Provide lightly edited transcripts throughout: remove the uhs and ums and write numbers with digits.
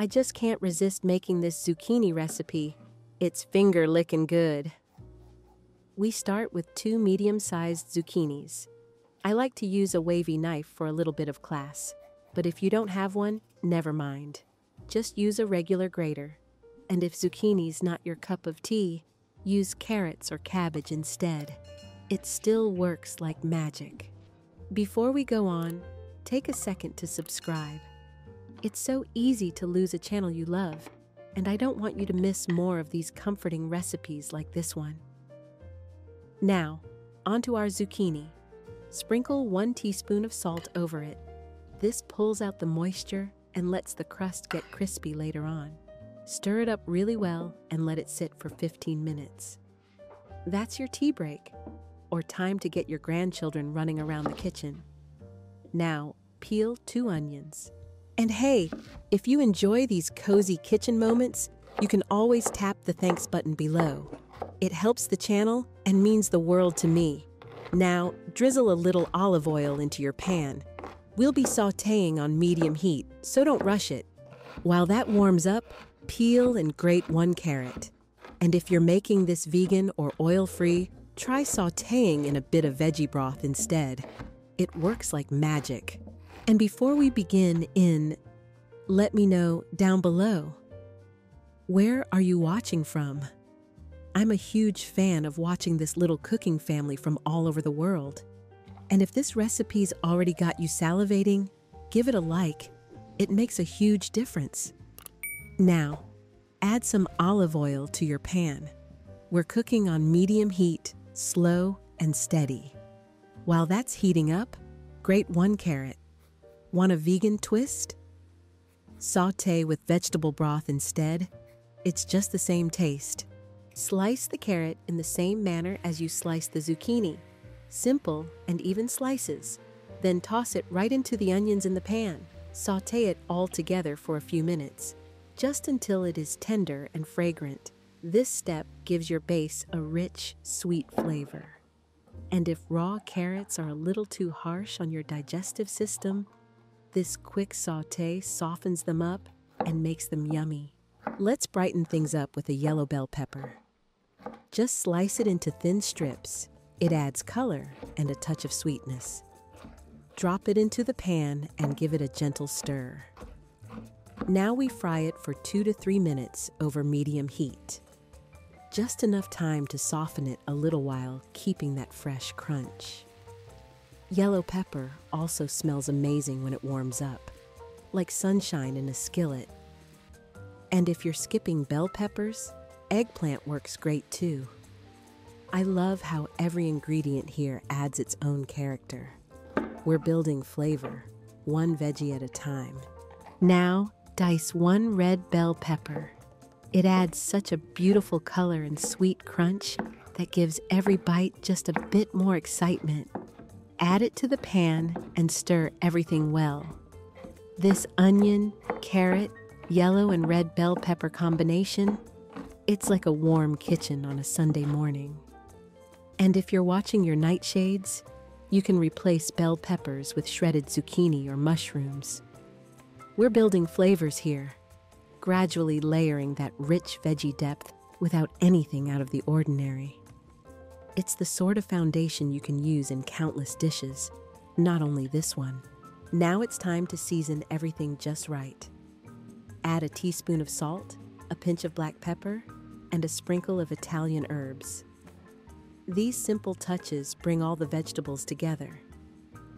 I just can't resist making this zucchini recipe. It's finger-licking good. We start with 2 medium-sized zucchinis. I like to use a wavy knife for a little bit of class, but if you don't have one, never mind. Just use a regular grater. And if zucchini's not your cup of tea, use carrots or cabbage instead. It still works like magic. Before we go on, take a second to subscribe. It's so easy to lose a channel you love, and I don't want you to miss more of these comforting recipes like this one. Now, onto our zucchini. Sprinkle 1 teaspoon of salt over it. This pulls out the moisture and lets the crust get crispy later on. Stir it up really well and let it sit for 15 minutes. That's your tea break, or time to get your grandchildren running around the kitchen. Now, peel 2 onions. And hey, if you enjoy these cozy kitchen moments, you can always tap the thanks button below. It helps the channel and means the world to me. Now, drizzle a little olive oil into your pan. We'll be sautéing on medium heat, so don't rush it. While that warms up, peel and grate 1 carrot. And if you're making this vegan or oil-free, try sautéing in a bit of veggie broth instead. It works like magic. And before we begin let me know down below. Where are you watching from? I'm a huge fan of watching this little cooking family from all over the world. And if this recipe's already got you salivating, give it a like. It makes a huge difference. Now, add some olive oil to your pan. We're cooking on medium heat, slow and steady. While that's heating up, grate 1 carrot. Want a vegan twist? Sauté with vegetable broth instead. It's just the same taste. Slice the carrot in the same manner as you slice the zucchini. Simple and even slices. Then toss it right into the onions in the pan. Sauté it all together for a few minutes, just until it is tender and fragrant. This step gives your base a rich, sweet flavor. And if raw carrots are a little too harsh on your digestive system, this quick sauté softens them up and makes them yummy. Let's brighten things up with a yellow bell pepper. Just slice it into thin strips. It adds color and a touch of sweetness. Drop it into the pan and give it a gentle stir. Now we fry it for 2 to 3 minutes over medium heat. Just enough time to soften it a little while, keeping that fresh crunch. Yellow pepper also smells amazing when it warms up, like sunshine in a skillet. And if you're skipping bell peppers, eggplant works great too. I love how every ingredient here adds its own character. We're building flavor, 1 veggie at a time. Now, dice 1 red bell pepper. It adds such a beautiful color and sweet crunch that gives every bite just a bit more excitement. Add it to the pan and stir everything well. This onion, carrot, yellow and red bell pepper combination, it's like a warm kitchen on a Sunday morning. And if you're watching your nightshades, you can replace bell peppers with shredded zucchini or mushrooms. We're building flavors here, gradually layering that rich veggie depth without anything out of the ordinary. It's the sort of foundation you can use in countless dishes, not only this one. Now it's time to season everything just right. Add a teaspoon of salt, a pinch of black pepper, and a sprinkle of Italian herbs. These simple touches bring all the vegetables together.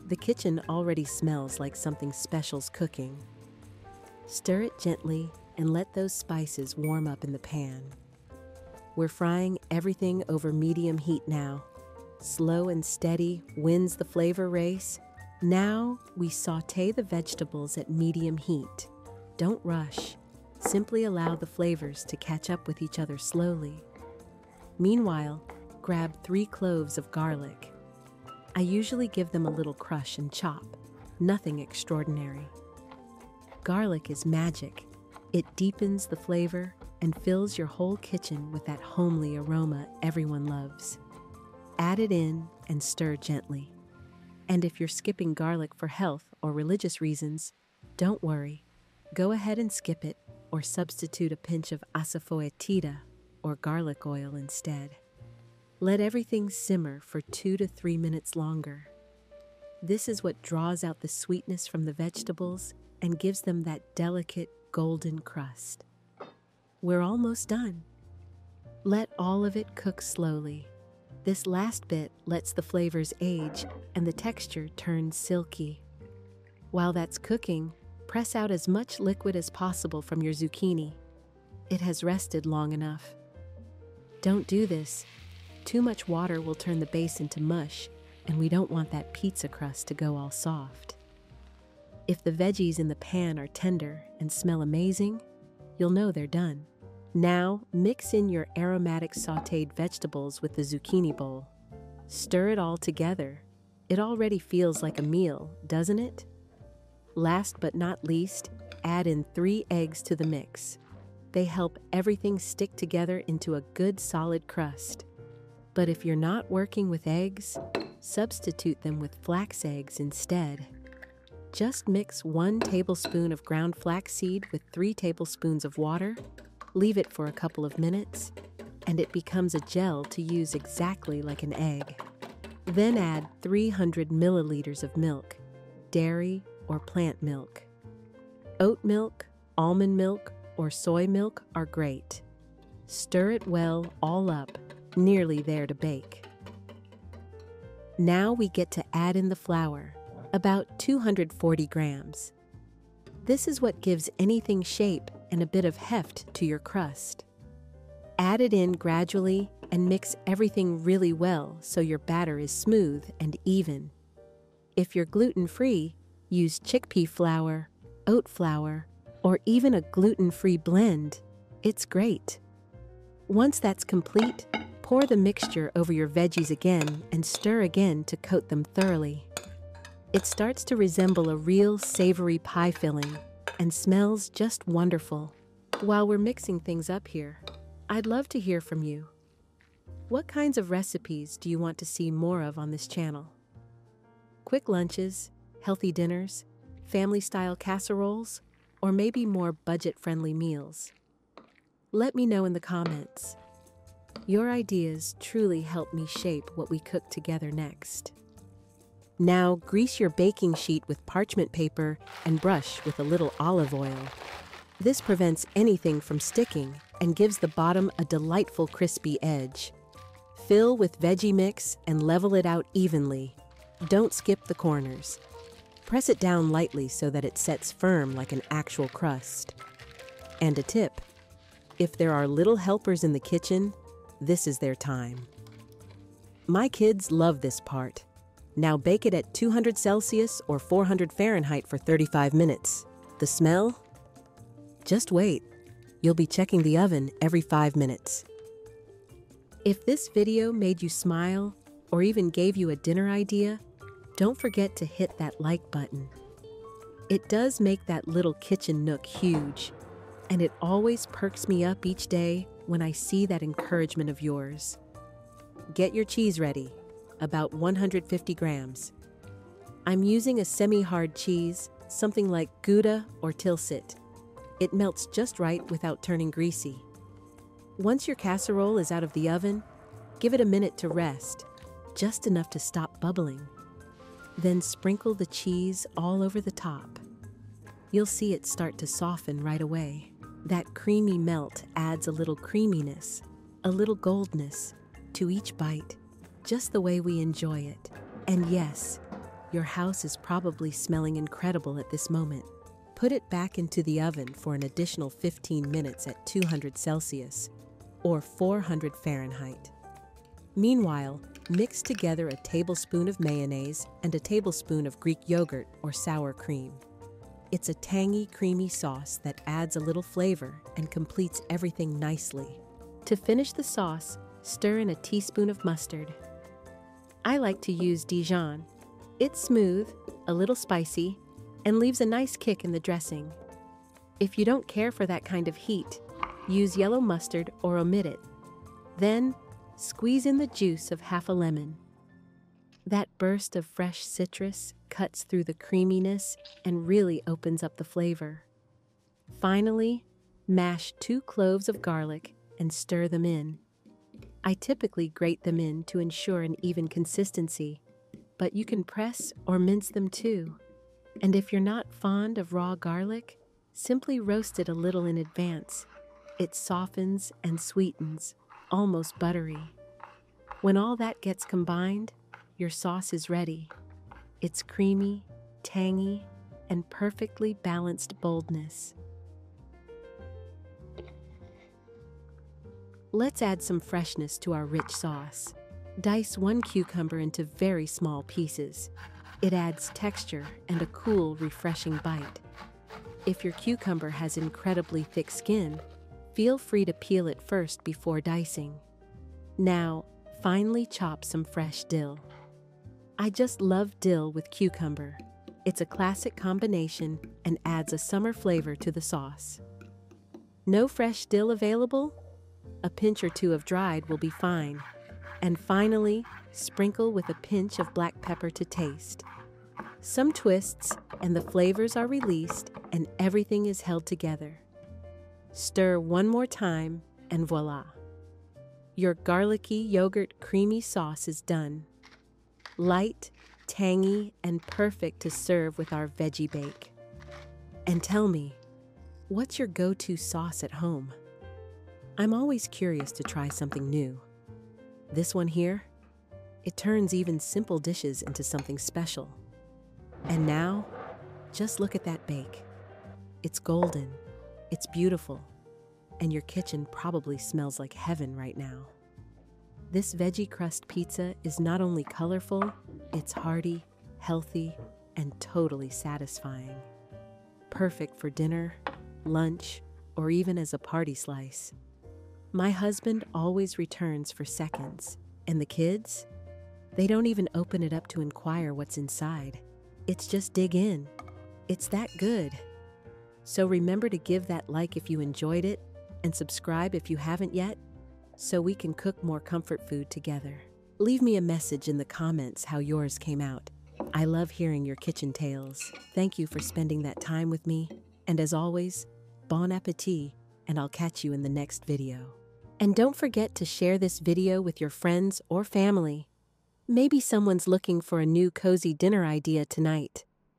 The kitchen already smells like something special's cooking. Stir it gently and let those spices warm up in the pan. We're frying everything over medium heat now. Slow and steady wins the flavor race. Now we sauté the vegetables at medium heat. Don't rush. Simply allow the flavors to catch up with each other slowly. Meanwhile, grab 3 cloves of garlic. I usually give them a little crush and chop, nothing extraordinary. Garlic is magic. It deepens the flavor and fills your whole kitchen with that homely aroma everyone loves. Add it in and stir gently. And if you're skipping garlic for health or religious reasons, don't worry. Go ahead and skip it. or substitute a pinch of asafoetida or garlic oil instead. Let everything simmer for 2 to 3 minutes longer. This is what draws out the sweetness from the vegetables and gives them that delicate golden crust. We're almost done. Let all of it cook slowly. This last bit lets the flavors age and the texture turn silky. While that's cooking, press out as much liquid as possible from your zucchini. It has rested long enough. Don't do this. Too much water will turn the base into mush, and we don't want that pizza crust to go all soft. If the veggies in the pan are tender and smell amazing, you'll know they're done. Now, mix in your aromatic sautéed vegetables with the zucchini bowl. Stir it all together. It already feels like a meal, doesn't it? Last but not least, add in 3 eggs to the mix. They help everything stick together into a good solid crust. But if you're not working with eggs, substitute them with flax eggs instead. Just mix 1 tablespoon of ground flaxseed with 3 tablespoons of water, leave it for a couple of minutes, and it becomes a gel to use exactly like an egg. Then add 300 milliliters of milk, dairy or plant milk. Oat milk, almond milk, or soy milk are great. Stir it well all up, nearly there to bake. Now we get to add in the flour, about 240 grams. This is what gives anything shape and a bit of heft to your crust. Add it in gradually and mix everything really well so your batter is smooth and even. If you're gluten-free, use chickpea flour, oat flour, or even a gluten-free blend. It's great. Once that's complete, pour the mixture over your veggies again and stir again to coat them thoroughly. It starts to resemble a real savory pie filling and smells just wonderful. While we're mixing things up here, I'd love to hear from you. What kinds of recipes do you want to see more of on this channel? Quick lunches, healthy dinners, family-style casseroles, or maybe more budget-friendly meals? Let me know in the comments. Your ideas truly help me shape what we cook together next. Now, grease your baking sheet with parchment paper and brush with a little olive oil. This prevents anything from sticking and gives the bottom a delightful crispy edge. Fill with veggie mix and level it out evenly. Don't skip the corners. Press it down lightly so that it sets firm like an actual crust. And a tip: if there are little helpers in the kitchen, this is their time. My kids love this part. Now bake it at 200 Celsius or 400 Fahrenheit for 35 minutes. The smell? Just wait. You'll be checking the oven every 5 minutes. If this video made you smile or even gave you a dinner idea, don't forget to hit that like button. It does make that little kitchen nook huge, and it always perks me up each day when I see that encouragement of yours. Get your cheese ready, about 150 grams. I'm using a semi-hard cheese, something like Gouda or Tilsit. It melts just right without turning greasy. Once your casserole is out of the oven, give it a minute to rest, just enough to stop bubbling. Then sprinkle the cheese all over the top. You'll see it start to soften right away. That creamy melt adds a little creaminess, a little goldness to each bite, just the way we enjoy it. And yes, your house is probably smelling incredible at this moment. Put it back into the oven for an additional 15 minutes at 200 Celsius or 400 Fahrenheit. Meanwhile, mix together a tablespoon of mayonnaise and a tablespoon of Greek yogurt or sour cream. It's a tangy, creamy sauce that adds a little flavor and completes everything nicely. To finish the sauce, stir in a teaspoon of mustard. I like to use Dijon. It's smooth, a little spicy, and leaves a nice kick in the dressing. If you don't care for that kind of heat, use yellow mustard or omit it. Then, squeeze in the juice of half a lemon. That burst of fresh citrus cuts through the creaminess and really opens up the flavor. Finally, Mash 2 cloves of garlic and stir them in. I typically grate them in to ensure an even consistency, but you can press or mince them too. And if you're not fond of raw garlic, simply roast it a little in advance. It softens and sweetens, almost buttery. When all that gets combined, your sauce is ready. It's creamy, tangy, and perfectly balanced boldness. Let's add some freshness to our rich sauce. Dice 1 cucumber into very small pieces. It adds texture and a cool, refreshing bite. If your cucumber has incredibly thick skin, feel free to peel it first before dicing. Now, finely chop some fresh dill. I just love dill with cucumber. It's a classic combination and adds a summer flavor to the sauce. No fresh dill available? A pinch or two of dried will be fine. And finally, sprinkle with a pinch of black pepper to taste. Some twists, and the flavors are released, and everything is held together. Stir one more time, and voila! Your garlicky yogurt creamy sauce is done. Light, tangy, and perfect to serve with our veggie bake. And tell me, what's your go-to sauce at home? I'm always curious to try something new. This one here, it turns even simple dishes into something special. And now, just look at that bake. It's golden, it's beautiful, and your kitchen probably smells like heaven right now. This veggie crust pizza is not only colorful, it's hearty, healthy, and totally satisfying. Perfect for dinner, lunch, or even as a party slice. My husband always returns for seconds, and the kids? They don't even open it up to inquire what's inside. It's just dig in. It's that good. So remember to give that like if you enjoyed it, and subscribe if you haven't yet, so we can cook more comfort food together. Leave me a message in the comments how yours came out. I love hearing your kitchen tales. Thank you for spending that time with me, and as always, bon appetit, and I'll catch you in the next video. And don't forget to share this video with your friends or family. Maybe someone's looking for a new cozy dinner idea tonight.